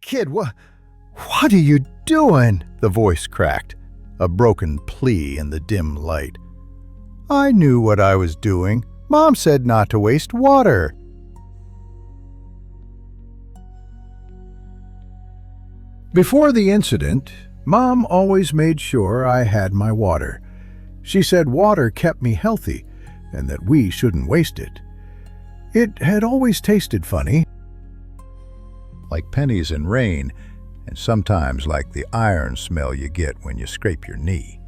Kid, what are you doing? The voice cracked, a broken plea in the dim light. I knew what I was doing. Mom said not to waste water. Before the incident, Mom always made sure I had my water. She said water kept me healthy and that we shouldn't waste it. It had always tasted funny, like pennies in rain, and sometimes like the iron smell you get when you scrape your knee.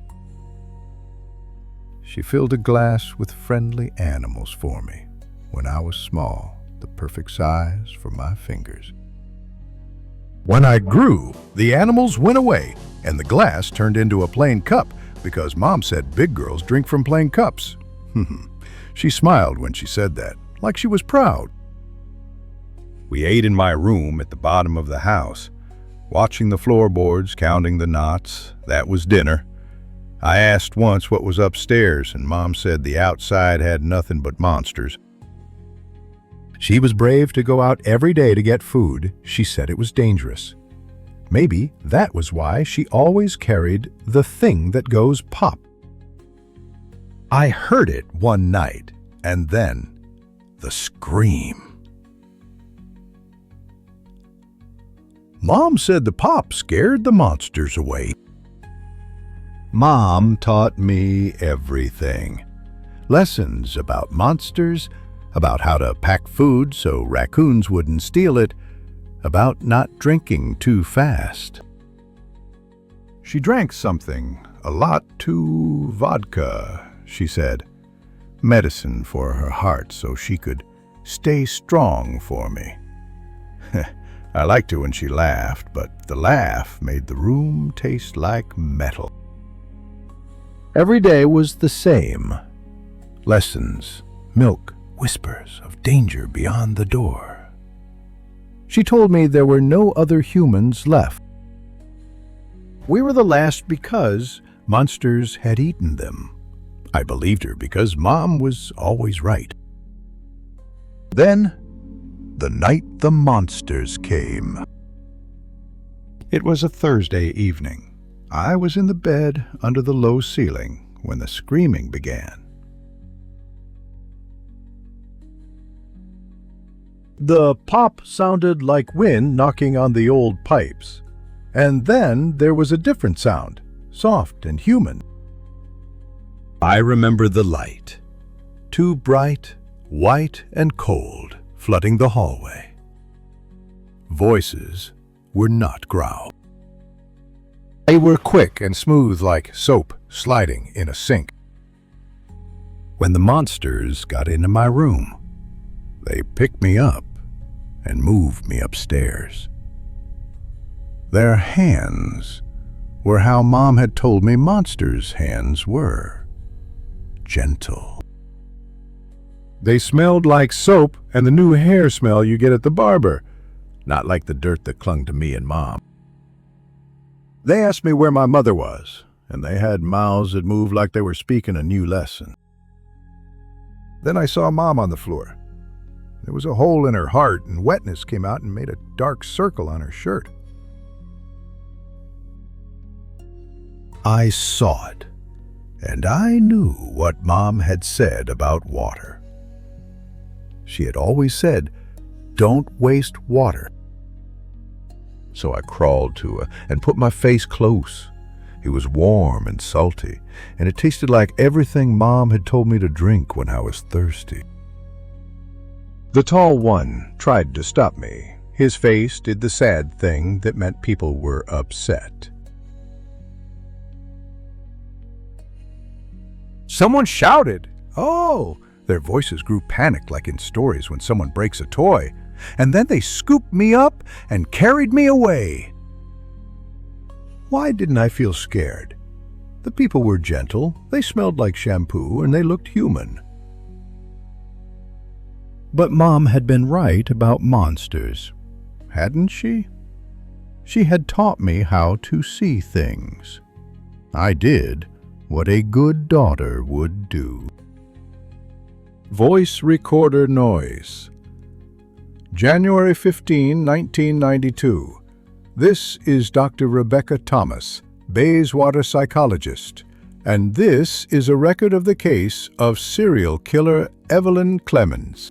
She filled a glass with friendly animals for me when I was small, the perfect size for my fingers. When I grew, the animals went away, and the glass turned into a plain cup because Mom said big girls drink from plain cups. She smiled when she said that, like she was proud. We ate in my room at the bottom of the house, watching the floorboards, counting the knots. That was dinner. I asked once what was upstairs, and Mom said the outside had nothing but monsters. She was brave to go out every day to get food. She said it was dangerous. Maybe that was why she always carried the thing that goes pop. I heard it one night, and then the scream. Mom said the pop scared the monsters away. Mom taught me everything. Lessons about monsters, about how to pack food so raccoons wouldn't steal it, about not drinking too fast. She drank something, a lot too vodka, she said. Medicine for her heart so she could stay strong for me. I liked it when she laughed, but the laugh made the room taste like metal. Every day was the same. Lessons, milk, whispers of danger beyond the door. She told me there were no other humans left. We were the last because monsters had eaten them. I believed her because Mom was always right. Then, the night the monsters came. It was a Thursday evening. I was in the bed under the low ceiling when the screaming began. The pop sounded like wind knocking on the old pipes. And then there was a different sound, soft and human. I remember the light, too bright, white and cold, flooding the hallway. Voices were not growls. They were quick and smooth like soap sliding in a sink. When the monsters got into my room, they picked me up and moved me upstairs. Their hands were how Mom had told me monsters' hands were. Gentle. They smelled like soap and the new hair smell you get at the barber, not like the dirt that clung to me and Mom. They asked me where my mother was, and they had mouths that moved like they were speaking a new lesson. Then I saw Mom on the floor. There was a hole in her heart, and wetness came out and made a dark circle on her shirt. I saw it, and I knew what Mom had said about water. She had always said, "Don't waste water." So I crawled to her and put my face close. It was warm and salty, and it tasted like everything Mom had told me to drink when I was thirsty. The tall one tried to stop me. His face did the sad thing that meant people were upset. Someone shouted. Oh! Their voices grew panicked like in stories when someone breaks a toy. And then they scooped me up and carried me away. Why didn't I feel scared? The people were gentle, they smelled like shampoo, and they looked human. But Mom had been right about monsters, hadn't she? She had taught me how to see things. I did what a good daughter would do. Voice recorder noise. January 15, 1992. This is Dr. Rebecca Thomas, Bayswater psychologist, and this is a record of the case of serial killer Evelyn Clemens.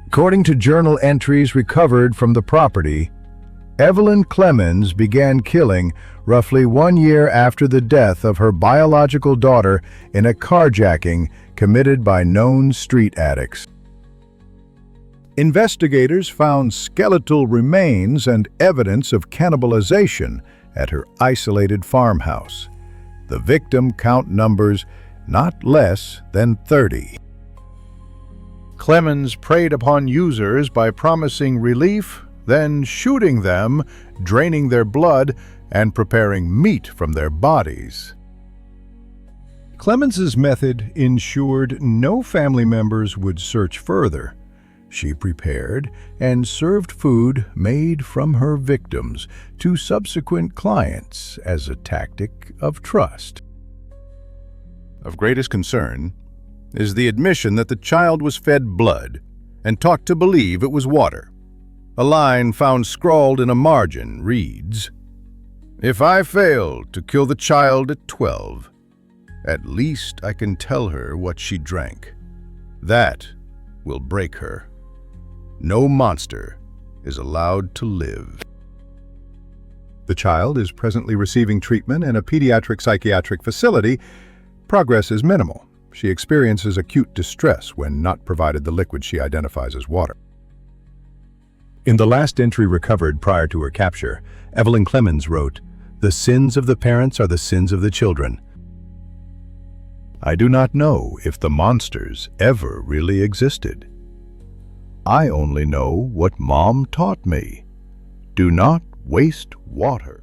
According to journal entries recovered from the property, Evelyn Clemens began killing roughly 1 year after the death of her biological daughter in a carjacking committed by known street addicts. Investigators found skeletal remains and evidence of cannibalization at her isolated farmhouse. The victim count numbers not less than 30. Clemens preyed upon users by promising relief, then shooting them, draining their blood, and preparing meat from their bodies. Clemens's method ensured no family members would search further. She prepared and served food made from her victims to subsequent clients as a tactic of trust. Of greatest concern is the admission that the child was fed blood and taught to believe it was water. A line found scrawled in a margin reads, "If I fail to kill the child at 12, at least I can tell her what she drank. That will break her. No monster is allowed to live." The child is presently receiving treatment in a pediatric psychiatric facility. Progress is minimal. She experiences acute distress when not provided the liquid she identifies as water. In the last entry recovered prior to her capture, Evelyn Clemens wrote, "The sins of the parents are the sins of the children." I do not know if the monsters ever really existed. I only know what Mom taught me. Do not waste water.